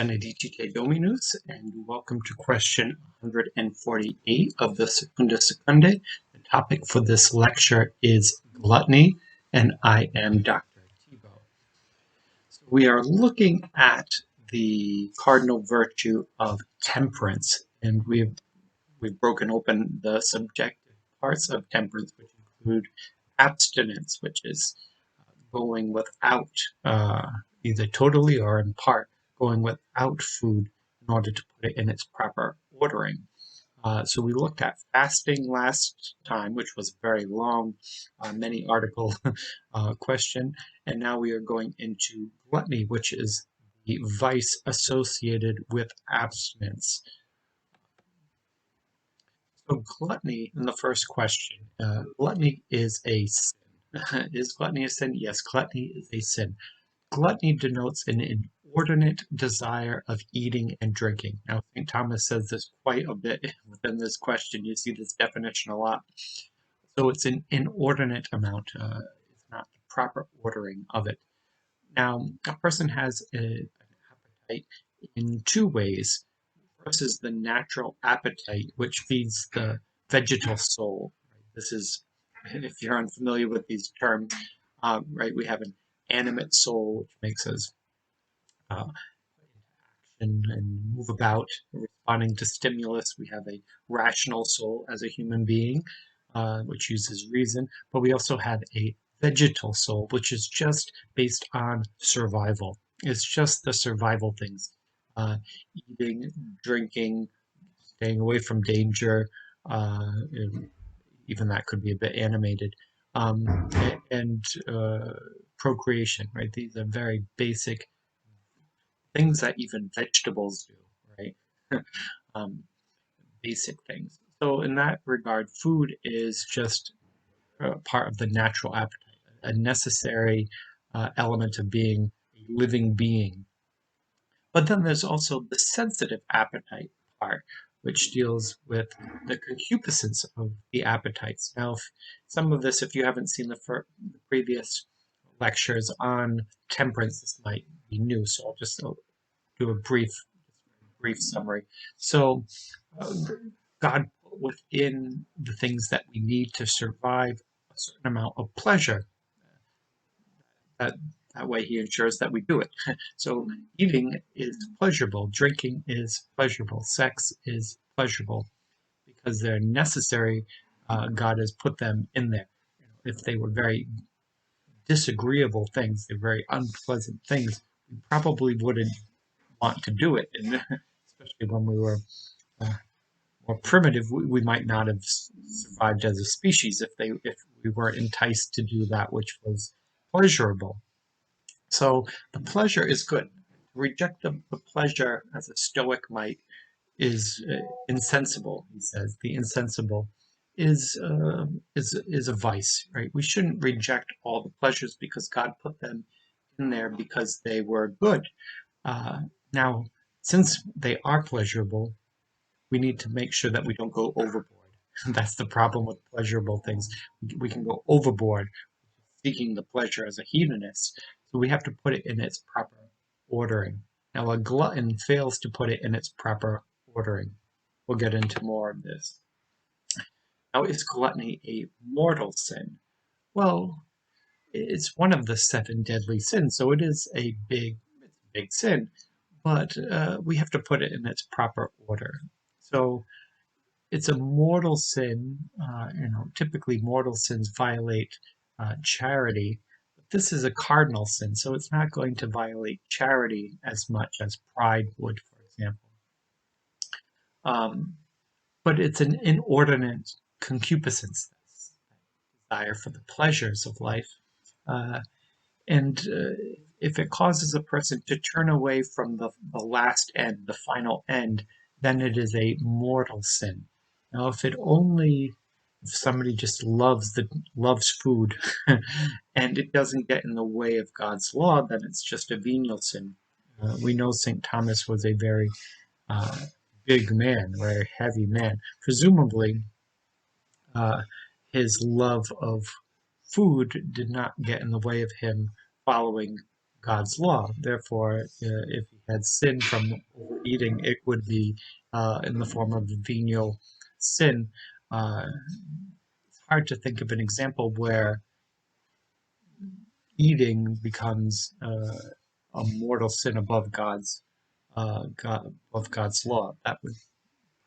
Benedicite Dominus, and welcome to question 148 of the Secunda Secundae. The topic for this lecture is gluttony, and I am Dr. Thibault. So we are looking at the cardinal virtue of temperance, and we've broken open the subjective parts of temperance, which include abstinence, which is going without, either totally or in part, going without food in order to put it in its proper ordering. So we looked at fasting last time, which was a very long, many article question, and now we are going into gluttony, which is the vice associated with abstinence. So gluttony, in the first question, gluttony is a sin. Is gluttony a sin? Yes, gluttony is a sin. Gluttony denotes an inordinate desire of eating and drinking. Now, St. Thomas says this quite a bit within this question. You see this definition a lot. So it's an inordinate amount. It's not the proper ordering of it. Now, a person has an appetite in two ways. First is the natural appetite, which feeds the vegetal soul. This is, if you're unfamiliar with these terms, right, we have an animate soul, which makes us action and move about, responding to stimulus. We have a rational soul as a human being, which uses reason, but we also have a vegetal soul, which is just based on survival. It's just the survival things. Eating, drinking, staying away from danger, even that could be a bit animated, and procreation, right? These are very basic things that even vegetables do, right? Basic things. So in that regard, food is just part of the natural appetite, a necessary element of being a living being. But then there's also the sensitive appetite part, which deals with the concupiscence of the appetites. Now, some of this, if you haven't seen the previous lectures on temperance, this might be new, so I'll just do a brief summary. So, God put within the things that we need to survive a certain amount of pleasure. That way he ensures that we do it. So eating is pleasurable, drinking is pleasurable, sex is pleasurable, because they're necessary. God has put them in there. If they were very disagreeable things, they're very unpleasant things, we probably wouldn't want to do it. And especially when we were more primitive, we might not have survived as a species if we weren't enticed to do that which was pleasurable. So the pleasure is good. Reject the pleasure, as a Stoic might, is insensible. He says the insensible is a vice, right? We shouldn't reject all the pleasures because God put them in there because they were good. Now, since they are pleasurable, we need to make sure that we don't go overboard. That's the problem with pleasurable things. We can go overboard seeking the pleasure as a hedonist. So we have to put it in its proper ordering. Now, a glutton fails to put it in its proper ordering. We'll get into more of this. Now, is gluttony a mortal sin? Well, it's one of the 7 deadly sins, so it is a big sin, but we have to put it in its proper order. So it's a mortal sin. Typically mortal sins violate charity. This is a cardinal sin, so it's not going to violate charity as much as pride would, for example. But it's an inordinate concupiscence, desire for the pleasures of life. And if it causes a person to turn away from the last end, the final end, then it is a mortal sin. Now, if somebody just loves food and it doesn't get in the way of God's law, then it's just a venial sin. We know St. Thomas was a very big man, very heavy man. Presumably, his love of food did not get in the way of him following God's law. Therefore, if he had sinned from overeating, it would be in the form of venial sin. It's hard to think of an example where eating becomes a mortal sin above God's law. That would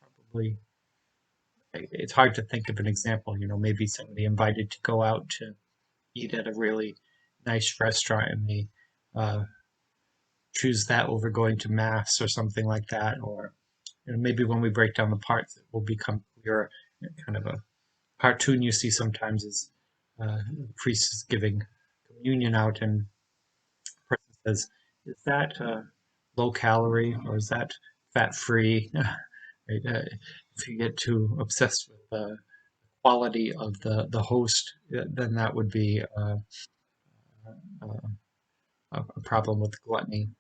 probably, it's hard to think of an example. Maybe somebody invited to go out to eat at a really nice restaurant, and they choose that over going to mass or something like that. Or maybe when we break down the parts, it will become clearer. Kind of a cartoon you see sometimes is the priest is giving communion out, and the person says, "Is that low calorie or is that fat free?" Right? If you get too obsessed with the quality of the host, then that would be a problem with gluttony.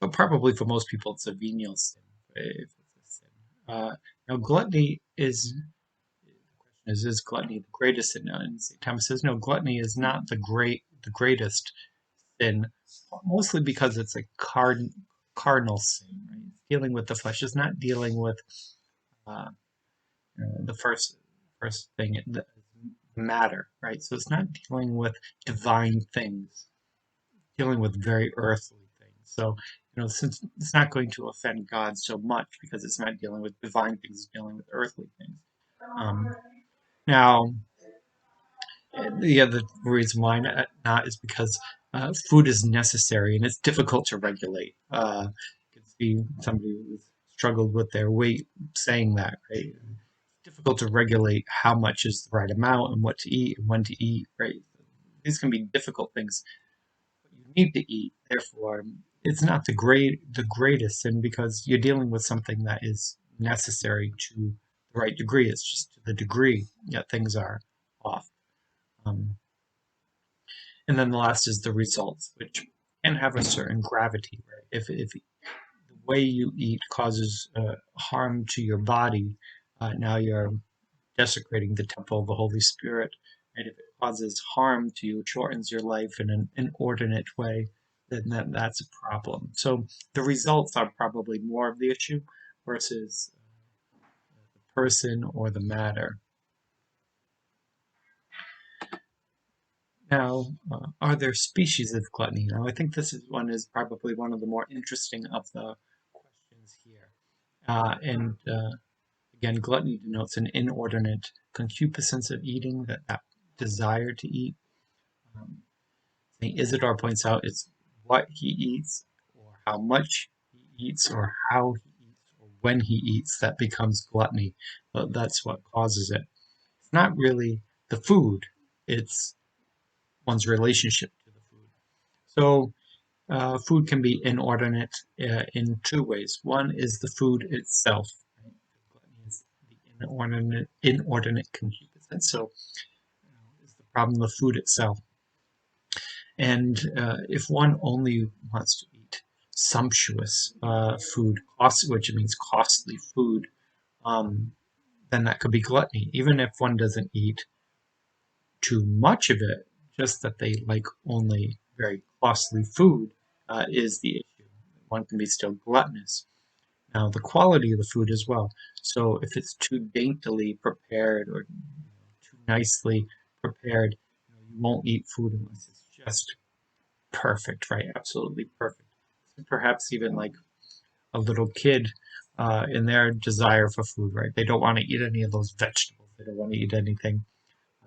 But probably for most people, it's a venial sin. If it's a sin. Now, gluttony is. The question is gluttony the greatest sin? And St. Thomas says, no, gluttony is not the greatest sin, mostly because it's a cardinal sin. Right? It's dealing with the flesh. It's not dealing with the first thing, the matter, right? So it's not dealing with divine things, dealing with very earthly things. So, since it's not going to offend God so much because it's not dealing with divine things, it's dealing with earthly things. Now, the other reason why not is because food is necessary and it's difficult to regulate. You can see somebody who's struggled with their weight saying that, right? It's difficult to regulate how much is the right amount and what to eat and when to eat, right? These can be difficult things, but you need to eat. Therefore, it's not the greatest sin because you're dealing with something that is necessary to the right degree. It's just to the degree that things are off. And then the last is the results, which can have a certain gravity, right? If the way you eat causes harm to your body, now you're desecrating the temple of the Holy Spirit. And if it causes harm to you, shortens your life in an inordinate way, then that's a problem. So the results are probably more of the issue versus the person or the matter. Now, are there species of gluttony? Now, I think this is probably one of the more interesting of the questions here. Again, gluttony denotes an inordinate concupiscence of eating, that desire to eat. St. Isidore points out it's what he eats, or how much he eats, or how he eats, or when he eats that becomes gluttony. That's what causes it. It's not really the food, it's one's relationship to the food. So food can be inordinate in two ways. One is the food itself. Right? Gluttony is the inordinate concupiscence. So is the problem the food itself. And if one only wants to eat sumptuous food, which means costly food, then that could be gluttony. Even if one doesn't eat too much of it, just that they like only very costly food is the issue. One can be still gluttonous. Now, the quality of the food as well. So if it's too daintily prepared or too nicely prepared, you won't eat food unless it's just perfect, right? Absolutely perfect. Perhaps even like a little kid in their desire for food, right? They don't want to eat any of those vegetables. They don't want to eat anything.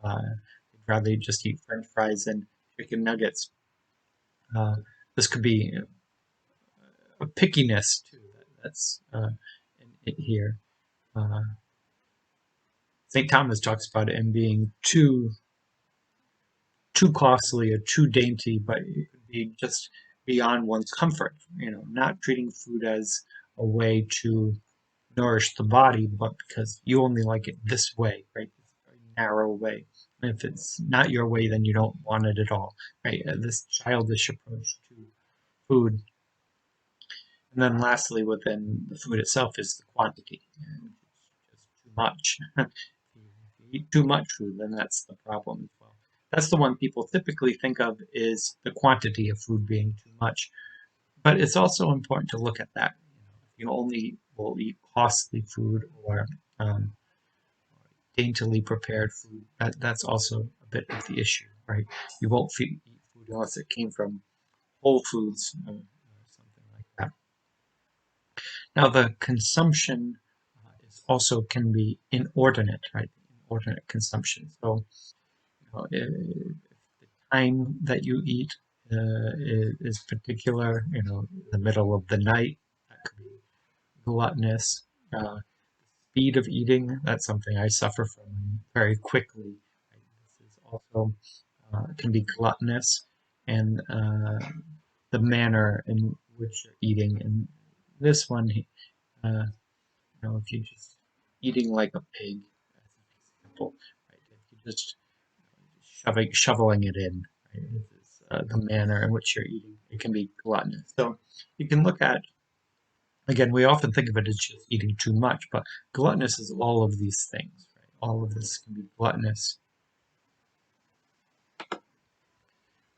They'd rather just eat French fries and chicken nuggets. This could be a pickiness too. That's in here. St. Thomas talks about it in being too costly or too dainty, but it could be just beyond one's comfort. Not treating food as a way to nourish the body, but because you only like it this way, right? This very narrow way. And if it's not your way, then you don't want it at all, right? This childish approach to food. And then lastly, within the food itself is the quantity. Just too much. If you eat too much food, then that's the problem as well. That's the one people typically think of is the quantity of food being too much. But it's also important to look at that. If you only will eat costly food or um, daintily prepared food, that's also a bit of the issue, right? You won't eat food unless it came from Whole Foods or something like that. Now, the consumption is also can be inordinate, right? Inordinate consumption. So, if the time that you eat is particular, in the middle of the night, that could be gluttonous. Speed of eating, that's something I suffer from very quickly. Right? This is also can be gluttonous, and the manner in which you're eating. And this one, if you're just eating like a pig, as an example, right? If you just shoveling it in, right? This is the manner in which you're eating. It can be gluttonous. So you can look at, again, we often think of it as just eating too much, but gluttonous is all of these things, right? All of this can be gluttonous.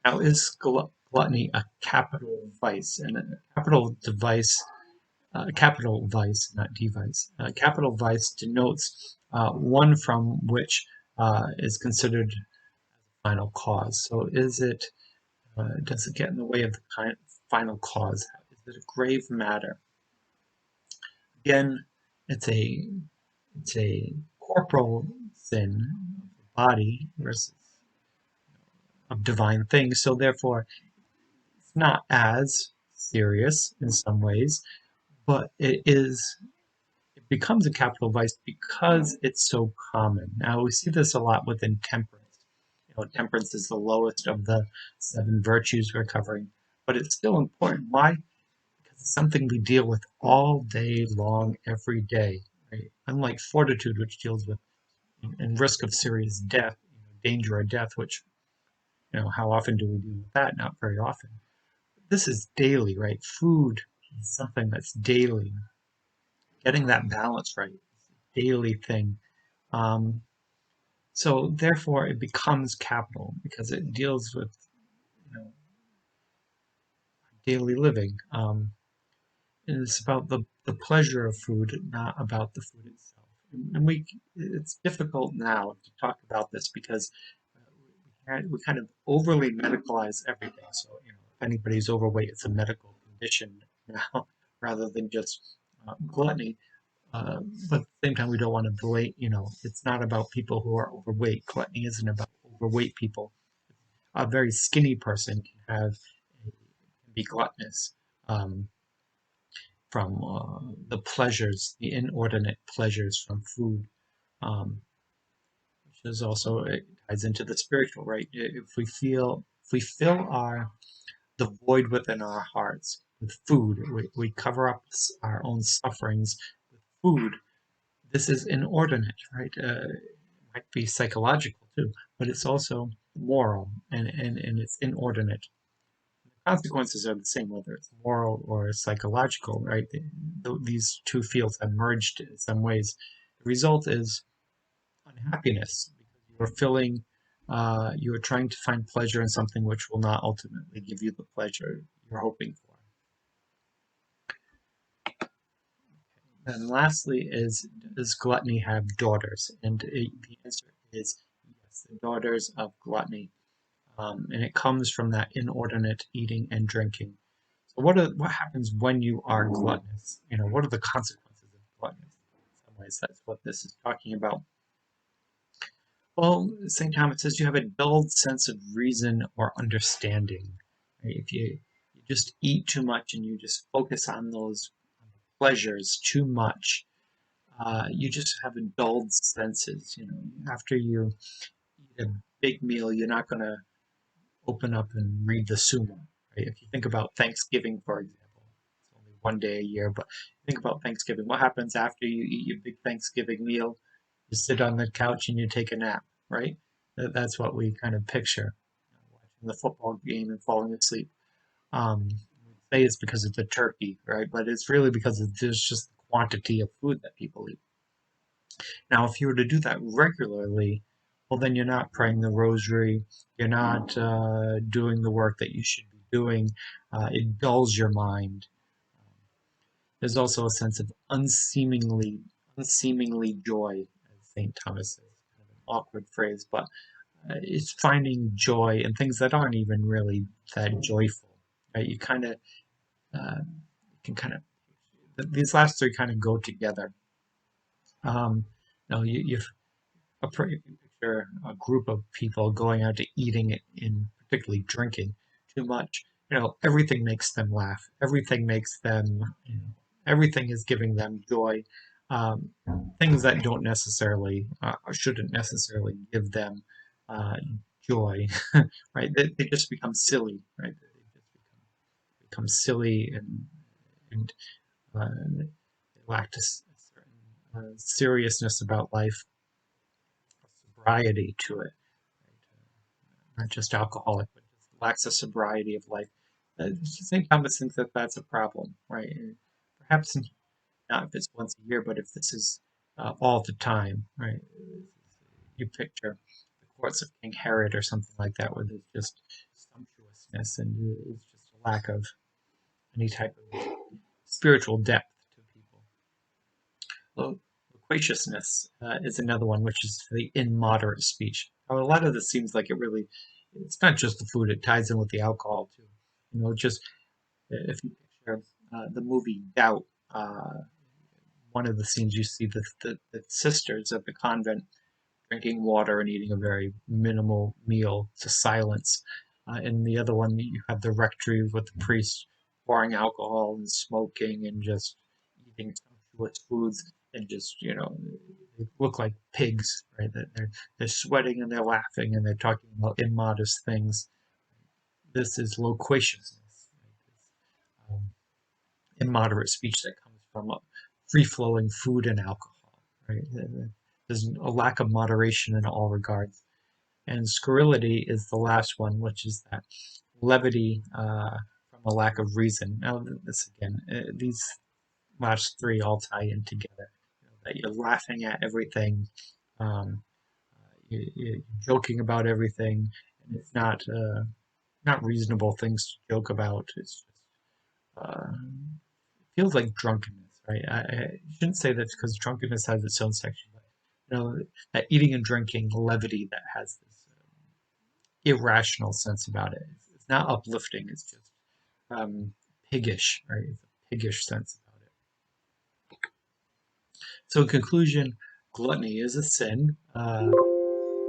Now, is gluttony a capital vice? And a capital vice, not device. Capital vice denotes one from which is considered final cause. So, does it get in the way of the final cause? Is it a grave matter? Again, it's a corporal sin of the body versus of divine things. So therefore, it's not as serious in some ways, but it becomes a capital vice because it's so common. Now we see this a lot within temperance. Temperance is the lowest of the 7 virtues we're covering, but it's still important. Why? Because it's something we deal with all day long, every day. Right? Unlike fortitude, which deals with and risk of serious death, danger of death, which how often do we deal with that? Not very often. This is daily, right? Food is something that's daily. Getting that balance right is a daily thing. Um, so therefore, it becomes capital because it deals with daily living. And it's about the pleasure of food, not about the food itself. And it's difficult now to talk about this because we kind of overly medicalize everything. So, if anybody's overweight, it's a medical condition now rather than just gluttony. But at the same time, we don't want to blame, it's not about people who are overweight. Gluttony isn't about overweight people. A very skinny person can be gluttonous from the pleasures, the inordinate pleasures from food. Um, which is also, it ties into the spiritual, right? If we fill the void within our hearts with food, we cover up our own sufferings with food. This is inordinate, right? It might be psychological too, but it's also moral and it's inordinate. The consequences are the same, whether it's moral or psychological, right? These two fields have merged in some ways. The result is unhappiness because you are trying to find pleasure in something which will not ultimately give you the pleasure you're hoping for. And lastly does gluttony have daughters? And the answer is yes, the daughters of gluttony. And it comes from that inordinate eating and drinking. So what happens when you are gluttonous? What are the consequences of gluttony? In some ways, that's what this is talking about. Well, St. Thomas says you have a dulled sense of reason or understanding. Right? If you just eat too much and you just focus on those pleasures too much, you just have a dulled senses. After you eat a big meal, you're not going to open up and read the Summa. Right? If you think about Thanksgiving, for example, it's only one day a year, but think about Thanksgiving. What happens after you eat your big Thanksgiving meal? You sit on the couch and you take a nap, right? That's what we kind of picture, watching the football game and falling asleep. We say it's because of the turkey, right? But it's really because there's just the quantity of food that people eat. Now, if you were to do that regularly, well, then you're not praying the rosary, you're not doing the work that you should be doing. It dulls your mind. There's also a sense of unseemingly joy, as St. Thomas says. Kind of an awkward phrase, but it's finding joy in things that aren't even really that joyful. Right? You kind of can kind of these last three kind of go together. You picture a group of people going out to eating and particularly drinking too much. Everything makes them laugh. Everything makes them, everything is giving them joy. Um, Things that don't necessarily, shouldn't necessarily give them uh, joy, right? They just become silly, right? They just become silly and they lack a certain seriousness about life, sobriety to it, not just alcoholic, but just lacks a sobriety of life. St. Thomas thinks that that's a problem, right? And perhaps not if it's once a year, but if this is all the time, right? You picture the courts of King Herod or something like that, where there's just sumptuousness and it's just a lack of any type of spiritual depth to people. Loquaciousness is another one, which is the immoderate speech. Now, a lot of this seems like it's not just the food, it ties in with the alcohol too. Just if you picture the movie Doubt, one of the scenes you see the sisters at the convent drinking water and eating a very minimal meal to silence. In the other one, you have the rectory with the priest pouring alcohol and smoking and just eating sumptuous foods and just, they look like pigs, right? They're sweating and they're laughing and they're talking about immodest things. This is loquaciousness, right? Immoderate speech that comes from free-flowing food and alcohol, right? There's a lack of moderation in all regards. And scurrility is the last one, which is that levity from a lack of reason. Now, this again, these last three all tie in together. That you're laughing at everything, um, you're joking about everything, and it's not reasonable things to joke about. It's just feels like drunkenness, right? I shouldn't say that because drunkenness has its own section, but that eating and drinking levity that has this irrational sense about it. It's not uplifting. It's just piggish, right? It's a piggish sense about it. So, in conclusion, gluttony is a sin.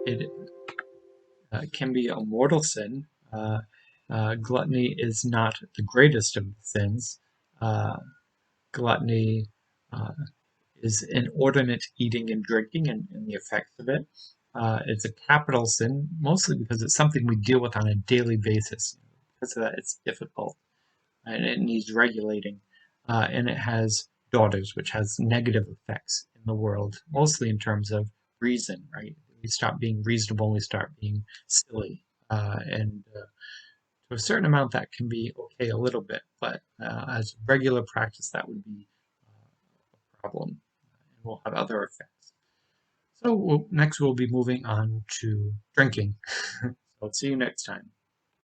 It can be a mortal sin. Gluttony is not the greatest of sins. Gluttony is inordinate eating and drinking and the effects of it. It's a capital sin, mostly because it's something we deal with on a daily basis. Because of that, it's difficult and it needs regulating. And it has daughters, which has negative effects in the world, mostly in terms of reason, right? We stop being reasonable and we start being silly. And to a certain amount, that can be okay a little bit, but as regular practice, that would be a problem and will have other effects. So next we'll be moving on to drinking. So see you next time.